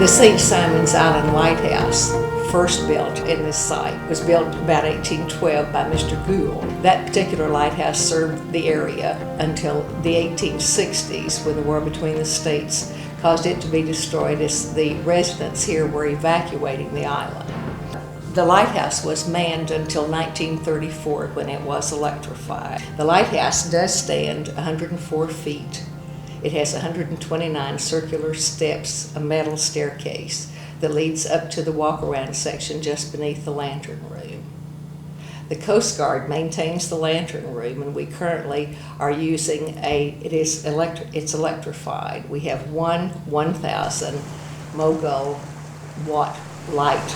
St. Simon's Island Lighthouse, first built in this site, was built about 1812 by Mr. Gould. That particular lighthouse served the area until the 1860s, when the war between the states caused it to be destroyed as the residents here were evacuating the island. The lighthouse was manned until 1934, when it was electrified. The lighthouse does stand 104 feet. It has 129 circular steps, a metal staircase that leads up to the walk-around section just beneath the lantern room. The Coast Guard maintains the lantern room, and we currently are using it's electrified. We have one 1,000 Mogul watt light.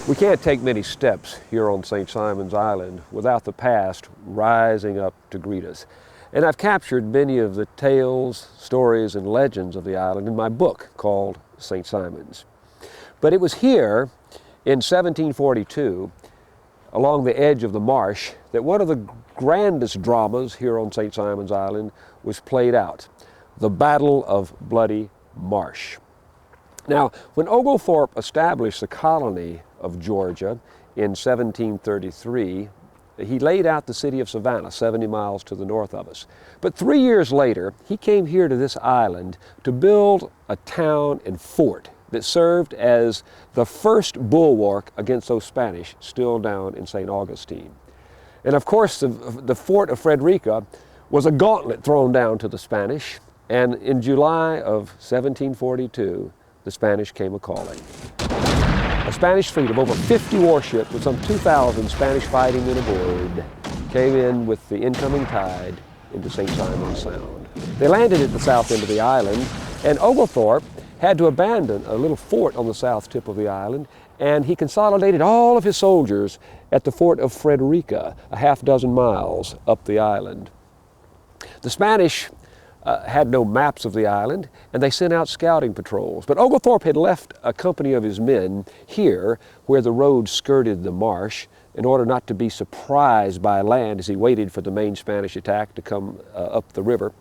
We can't take many steps here on St. Simon's Island without the past rising up to greet us. And I've captured many of the tales, stories, and legends of the island in my book called St. Simon's. But it was here in 1742, along the edge of the Marsh, that one of the grandest dramas here on St. Simon's Island was played out, the Battle of Bloody Marsh. Now, when Oglethorpe established the colony of Georgia in 1733, he laid out the city of Savannah, 70 miles to the north of us. But 3 years later, he came here to this island to build a town and fort that served as the first bulwark against those Spanish still down in St. Augustine. And of course, the fort of Fredericka was a gauntlet thrown down to the Spanish, and in July of 1742, the Spanish came a-calling. A Spanish fleet of over 50 warships with some 2,000 Spanish fighting men aboard came in with the incoming tide into St. Simon's Sound. They landed at the south end of the island, and Oglethorpe had to abandon a little fort on the south tip of the island, and he consolidated all of his soldiers at the fort of Fredericka, a half-dozen miles up the island. The Spanish had no maps of the island, and they sent out scouting patrols. But Oglethorpe had left a company of his men here where the road skirted the marsh in order not to be surprised by land as he waited for the main Spanish attack to come up the river.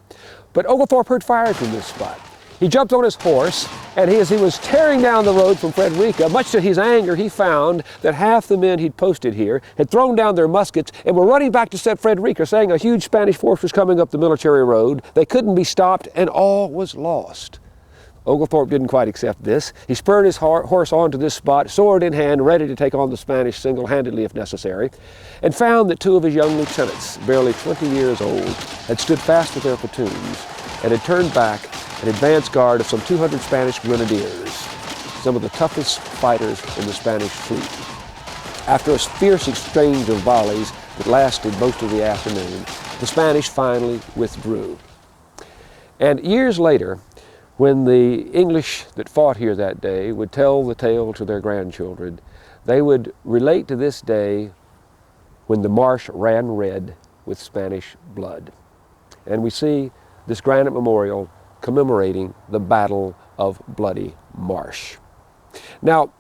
But Oglethorpe heard fires from this spot. He jumped on his horse, and as he was tearing down the road from Fredericka, much to his anger, he found that half the men he'd posted here had thrown down their muskets and were running back to set Fredericka, saying a huge Spanish force was coming up the military road. They couldn't be stopped, and all was lost. Oglethorpe didn't quite accept this. He spurred his horse onto this spot, sword in hand, ready to take on the Spanish single-handedly if necessary, and found that two of his young lieutenants, barely 20 years old, had stood fast with their platoons and had turned back an advance guard of some 200 Spanish grenadiers, some of the toughest fighters in the Spanish fleet. After a fierce exchange of volleys that lasted most of the afternoon, the Spanish finally withdrew. And years later, when the English that fought here that day would tell the tale to their grandchildren, they would relate to this day when the marsh ran red with Spanish blood. And we see this granite memorial commemorating the Battle of Bloody Marsh. Now,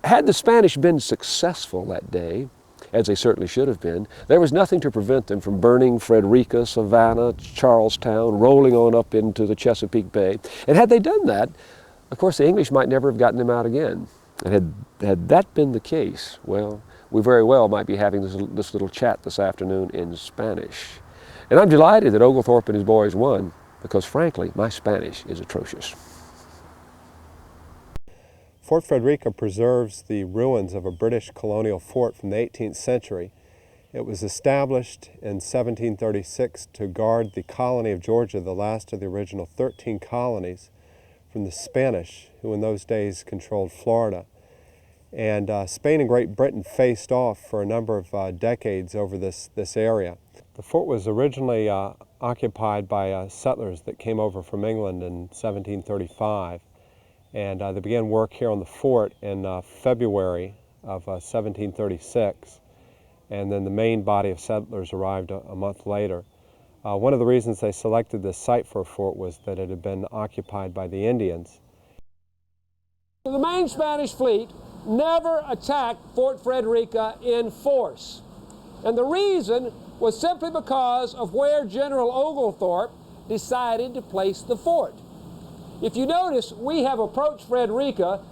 had the Spanish been successful that day, as they certainly should have been, there was nothing to prevent them from burning Fredericka, Savannah, Charlestown, rolling on up into the Chesapeake Bay. And had they done that, of course, the English might never have gotten them out again. And had that been the case, well, we very well might be having this little chat this afternoon in Spanish. And I'm delighted that Oglethorpe and his boys won, because frankly, my Spanish is atrocious. Fort Fredericka preserves the ruins of a British colonial fort from the 18th century. It was established in 1736 to guard the colony of Georgia, the last of the original 13 colonies, from the Spanish, who in those days controlled Florida. And Spain and Great Britain faced off for a number of decades over this area. The fort was originally occupied by settlers that came over from England in 1735. And they began work here on the fort in February of 1736. And then the main body of settlers arrived a month later. One of the reasons they selected this site for a fort was that it had been occupied by the Indians. The main Spanish fleet never attacked Fort Fredericka in force. And the reason was simply because of where General Oglethorpe decided to place the fort. If you notice, we have approached Fredericka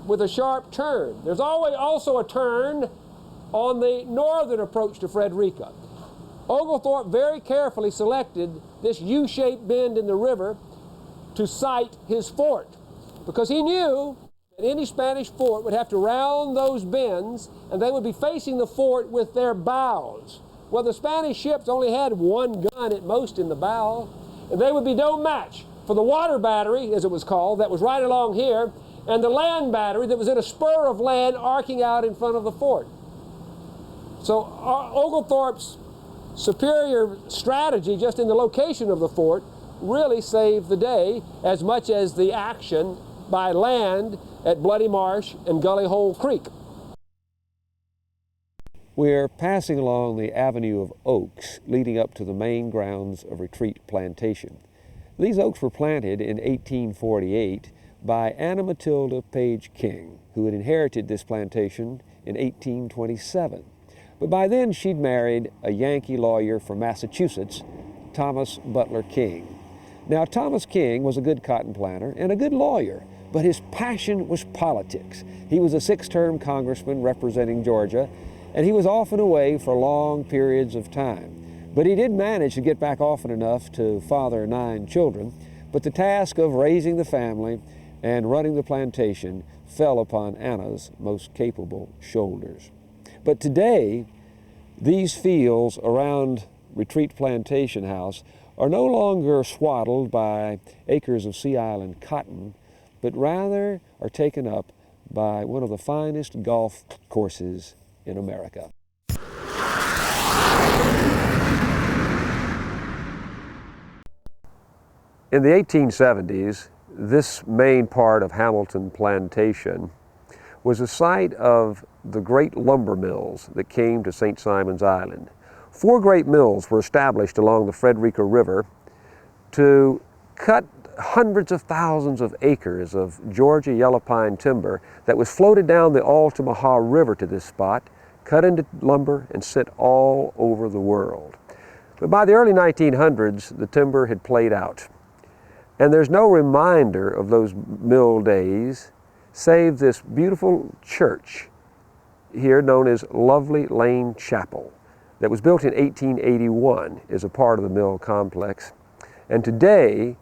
with a sharp turn. There's always also a turn on the northern approach to Fredericka. Oglethorpe very carefully selected this U-shaped bend in the river to site his fort, because he knew that any Spanish fort would have to round those bends, and they would be facing the fort with their bows. Well, the Spanish ships only had one gun at most in the bow, and they would be no match for the water battery, as it was called, that was right along here, and the land battery that was in a spur of land arcing out in front of the fort. So Oglethorpe's superior strategy just in the location of the fort really saved the day, as much as the action by land at Bloody Marsh and Gully Hole Creek. We're passing along the avenue of oaks leading up to the main grounds of Retreat Plantation. These oaks were planted in 1848 by Anna Matilda Page King, who had inherited this plantation in 1827. But by then she'd married a Yankee lawyer from Massachusetts, Thomas Butler King. Now, Thomas King was a good cotton planter and a good lawyer, but his passion was politics. He was a 6-term congressman representing Georgia, and he was often away for long periods of time. But he did manage to get back often enough to father 9 children, but the task of raising the family and running the plantation fell upon Anna's most capable shoulders. But today, these fields around Retreat Plantation House are no longer swaddled by acres of Sea Island cotton, but rather are taken up by one of the finest golf courses in America. In the 1870s, this main part of Hamilton Plantation was a site of the great lumber mills that came to St. Simon's Island. 4 great mills were established along the Fredericka River to cut hundreds of thousands of acres of Georgia yellow pine timber that was floated down the Altamaha River to this spot, cut into lumber, and sent all over the world. But by the early 1900s, the timber had played out. And there's no reminder of those mill days save this beautiful church here known as Lovely Lane Chapel that was built in 1881 as a part of the mill complex, and today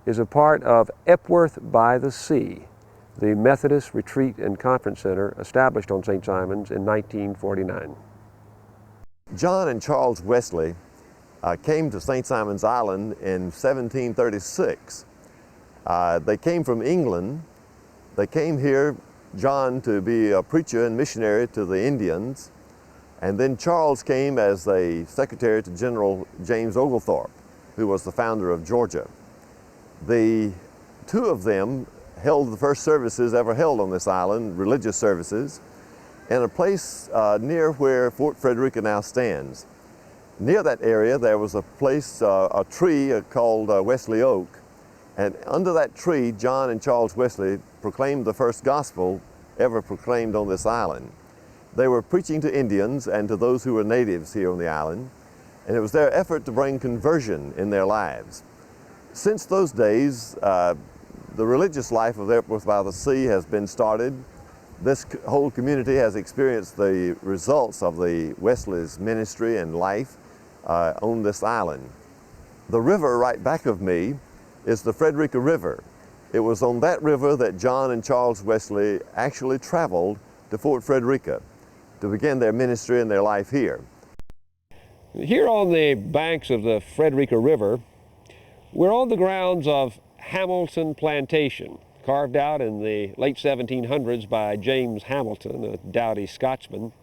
is a part of Epworth by the Sea, the Methodist Retreat and Conference Center established on St. Simon's in 1949. John and Charles Wesley came to St. Simon's Island in 1736. They came from England. They came here, John, to be a preacher and missionary to the Indians, and then Charles came as a secretary to General James Oglethorpe, who was the founder of Georgia. The 2 of them held the first services ever held on this island, religious services, in a place near where Fort Fredericka now stands. Near that area there was a place, a tree called Wesley Oak, and under that tree John and Charles Wesley proclaimed the first gospel ever proclaimed on this island. They were preaching to Indians and to those who were natives here on the island, and it was their effort to bring conversion in their lives. Since those days, the religious life of Epworth by the Sea has been started. This whole community has experienced the results of the Wesley's ministry and life on this island. The river right back of me is the Fredericka River. It was on that river that John and Charles Wesley actually traveled to Fort Fredericka to begin their ministry and their life here. Here on the banks of the Fredericka River, we're on the grounds of Hamilton Plantation, carved out in the late 1700s by James Hamilton, a doughty Scotsman.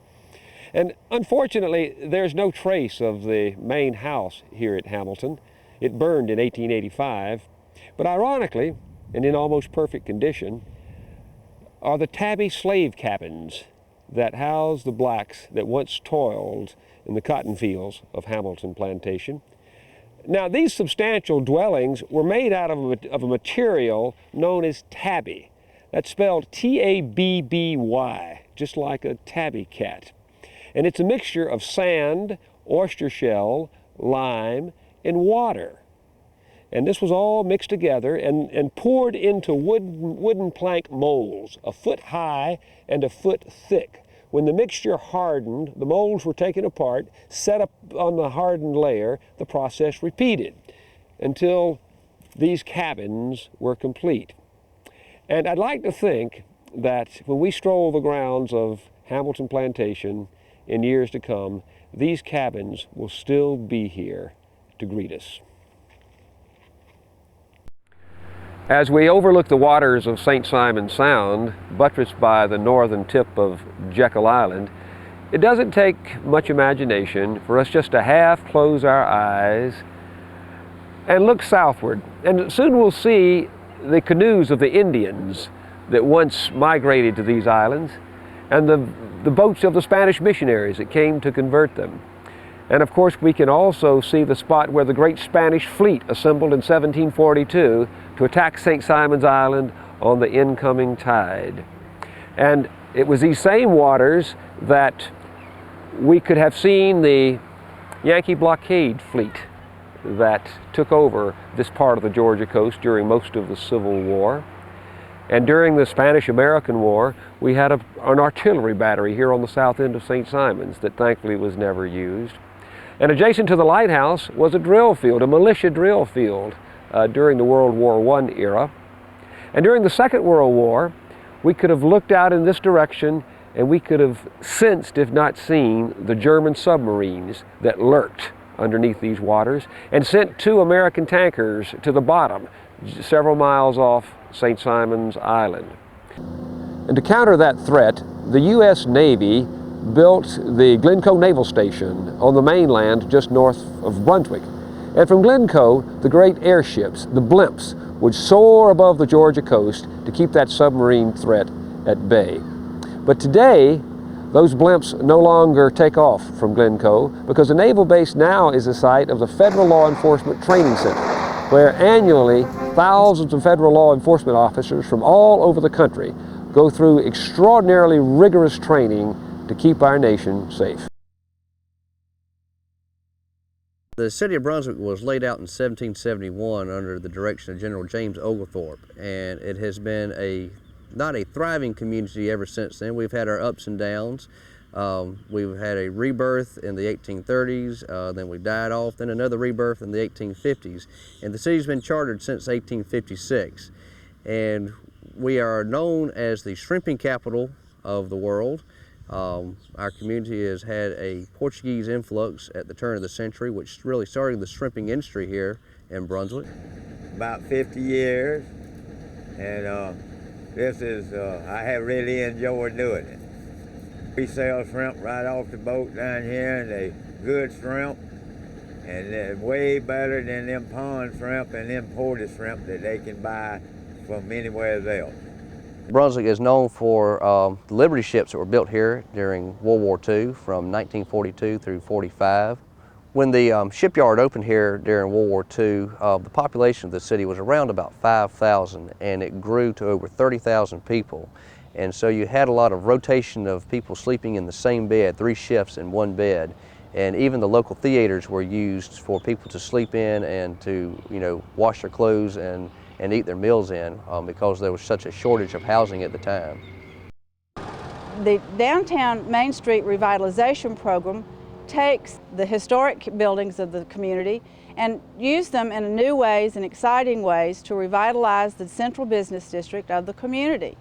And unfortunately, there's no trace of the main house here at Hamilton. It burned in 1885, but ironically, and in almost perfect condition, are the Tabie slave cabins that house the blacks that once toiled in the cotton fields of Hamilton Plantation. Now, these substantial dwellings were made out of a material known as tabby. That's spelled T-A-B-B-Y, just like a tabby cat. And it's a mixture of sand, oyster shell, lime, and water. And this was all mixed together and poured into wooden plank molds, a foot high and a foot thick. When the mixture hardened, the molds were taken apart, set up on the hardened layer. The process repeated until these cabins were complete. And I'd like to think that when we stroll the grounds of Hamilton Plantation in years to come, these cabins will still be here to greet us. As we overlook the waters of St. Simon Sound, buttressed by the northern tip of Jekyll Island, it doesn't take much imagination for us just to half close our eyes and look southward. And soon we'll see the canoes of the Indians that once migrated to these islands, and the boats of the Spanish missionaries that came to convert them. And of course we can also see the spot where the great Spanish fleet assembled in 1742 to attack St. Simon's Island on the incoming tide. And it was these same waters that we could have seen the Yankee blockade fleet that took over this part of the Georgia coast during most of the Civil War. And during the Spanish-American War, we had an artillery battery here on the south end of St. Simon's that thankfully was never used. And adjacent to the lighthouse was a drill field, a militia drill field during the World War I era. And during the Second World War, we could have looked out in this direction and we could have sensed, if not seen, the German submarines that lurked underneath these waters and sent 2 American tankers to the bottom, several miles off St. Simon's Island. And to counter that threat, the U.S. Navy built the Glencoe Naval Station on the mainland just north of Brunswick. And from Glencoe, the great airships, the blimps, would soar above the Georgia coast to keep that submarine threat at bay. But today, those blimps no longer take off from Glencoe because the naval base now is the site of the Federal Law Enforcement Training Center, where annually thousands of federal law enforcement officers from all over the country go through extraordinarily rigorous training to keep our nation safe. The city of Brunswick was laid out in 1771 under the direction of General James Oglethorpe, and it has been not a thriving community ever since then. We've had our ups and downs. We've had a rebirth in the 1830s, then we died off, then another rebirth in the 1850s, and the city's been chartered since 1856. And we are known as the shrimping capital of the world. Our community has had a Portuguese influx at the turn of the century, which really started the shrimping industry here in Brunswick. About 50 years, and this is, I have really enjoyed doing it. We sell shrimp right off the boat down here, and they good shrimp, and they're way better than them pond shrimp and imported shrimp that they can buy from anywhere else. Brunswick is known for the Liberty ships that were built here during World War II from 1942 through 45. When the shipyard opened here during World War II, the population of the city was around about 5,000, and it grew to over 30,000 people. And so you had a lot of rotation of people sleeping in the same bed, 3 shifts in one bed. And even the local theaters were used for people to sleep in and to, wash their clothes and eat their meals in because there was such a shortage of housing at the time. The Downtown Main Street Revitalization Program takes the historic buildings of the community and use them in new ways and exciting ways to revitalize the central business district of the community.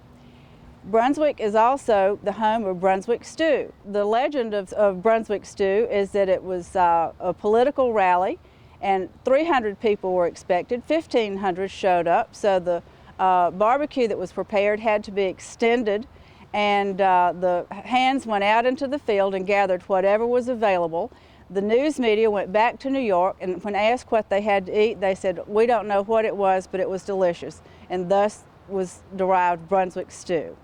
Brunswick is also the home of Brunswick Stew. The legend of Brunswick Stew is that it was a political rally, and 300 people were expected. 1,500 showed up, so the barbecue that was prepared had to be extended, and the hands went out into the field and gathered whatever was available. The news media went back to New York, and when asked what they had to eat, they said, "We don't know what it was, but it was delicious," and thus was derived Brunswick Stew.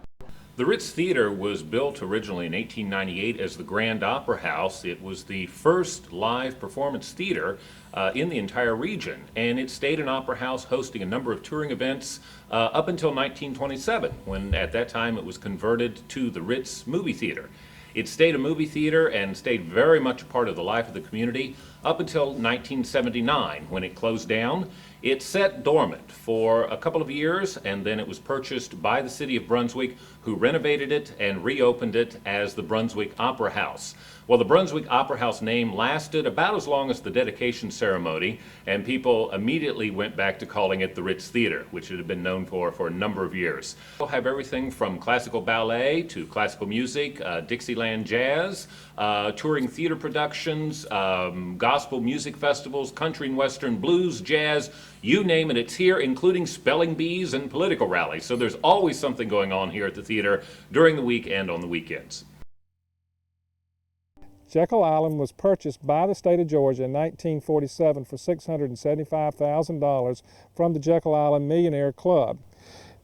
The Ritz Theater was built originally in 1898 as the Grand Opera House. It was the first live performance theater in the entire region, and it stayed an opera house hosting a number of touring events up until 1927, when at that time it was converted to the Ritz Movie Theater. It stayed a movie theater and stayed very much a part of the life of the community up until 1979, when it closed down. It sat dormant for a couple of years, and then it was purchased by the city of Brunswick, who renovated it and reopened it as the Brunswick Opera House. Well, the Brunswick Opera House name lasted about as long as the dedication ceremony, and people immediately went back to calling it the Ritz Theater, which it had been known for a number of years. We'll have everything from classical ballet to classical music, Dixieland jazz, touring theater productions, gospel music festivals, country and western, blues, jazz, you name it, it's here, including spelling bees and political rallies. So there's always something going on here at the theater during the week and on the weekends. Jekyll Island was purchased by the state of Georgia in 1947 for $675,000 from the Jekyll Island Millionaire Club.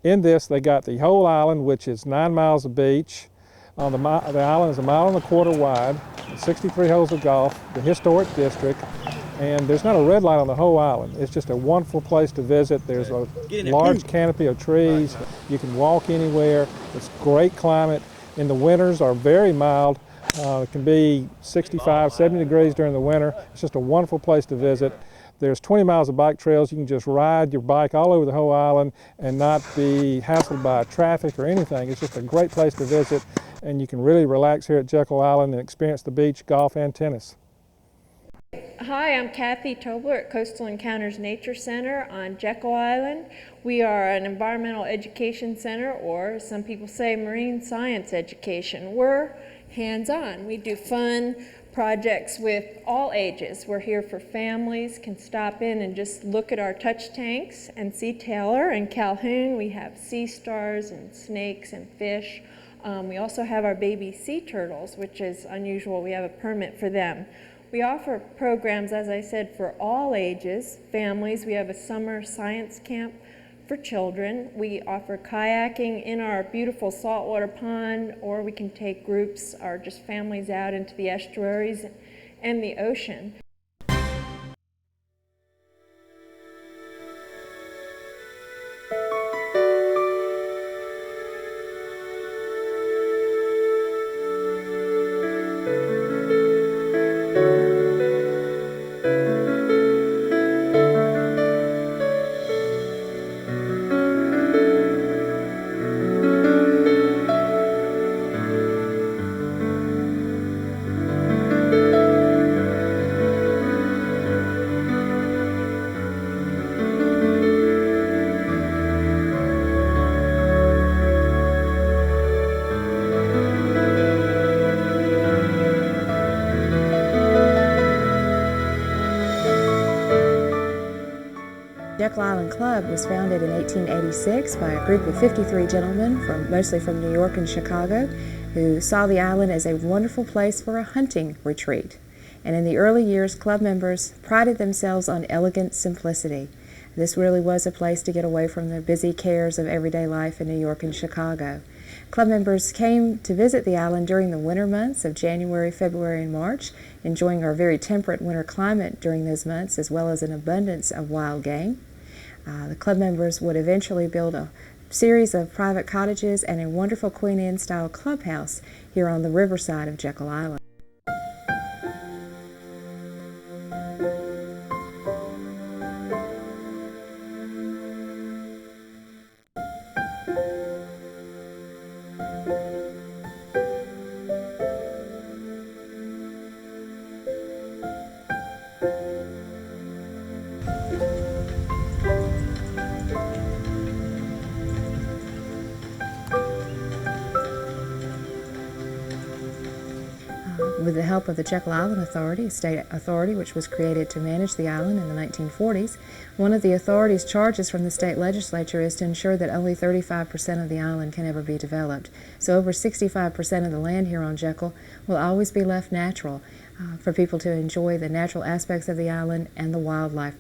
In this, they got the whole island, which is 9 miles of beach. The island is 1.25 miles wide, 63 holes of golf, the historic district, and there's not a red light on the whole island. It's just a wonderful place to visit. There's a large canopy of trees. You can walk anywhere. It's great climate. In the winters are very mild. It can be 65, 70 degrees during the winter. It's just a wonderful place to visit. There's 20 miles of bike trails. You can just ride your bike all over the whole island and not be hassled by traffic or anything. It's just a great place to visit, and you can really relax here at Jekyll Island and experience the beach, golf, and tennis. Hi, I'm Kathy Tolbert at Coastal Encounters Nature Center on Jekyll Island. We are an environmental education center, or some people say marine science education. We're hands-on. We do fun projects with all ages. We're here for families, can stop in and just look at our touch tanks and see Taylor and Calhoun. We have sea stars and snakes and fish. We also have our baby sea turtles, which is unusual. We have a permit for them. We offer programs, as I said, for all ages, families. We have a summer science camp for children. We offer kayaking in our beautiful saltwater pond, or we can take groups or just families out into the estuaries and the ocean. Jekyll Island Club was founded in 1886 by a group of 53 gentlemen, mostly from New York and Chicago, who saw the island as a wonderful place for a hunting retreat. And in the early years, club members prided themselves on elegant simplicity. This really was a place to get away from the busy cares of everyday life in New York and Chicago. Club members came to visit the island during the winter months of January, February, and March, enjoying our very temperate winter climate during those months, as well as an abundance of wild game. The club members would eventually build a series of private cottages and a wonderful Queen Anne-style clubhouse here on the riverside of Jekyll Island. With the help of the Jekyll Island Authority, a state authority which was created to manage the island in the 1940s, one of the authority's charges from the state legislature is to ensure that only 35% of the island can ever be developed. So over 65% of the land here on Jekyll will always be left natural for people to enjoy the natural aspects of the island and the wildlife.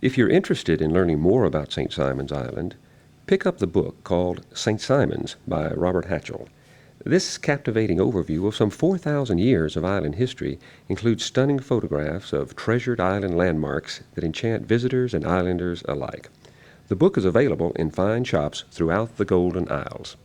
If you're interested in learning more about St. Simon's Island, pick up the book called St. Simon's by Robert Hatchell. This captivating overview of some 4,000 years of island history includes stunning photographs of treasured island landmarks that enchant visitors and islanders alike. The book is available in fine shops throughout the Golden Isles.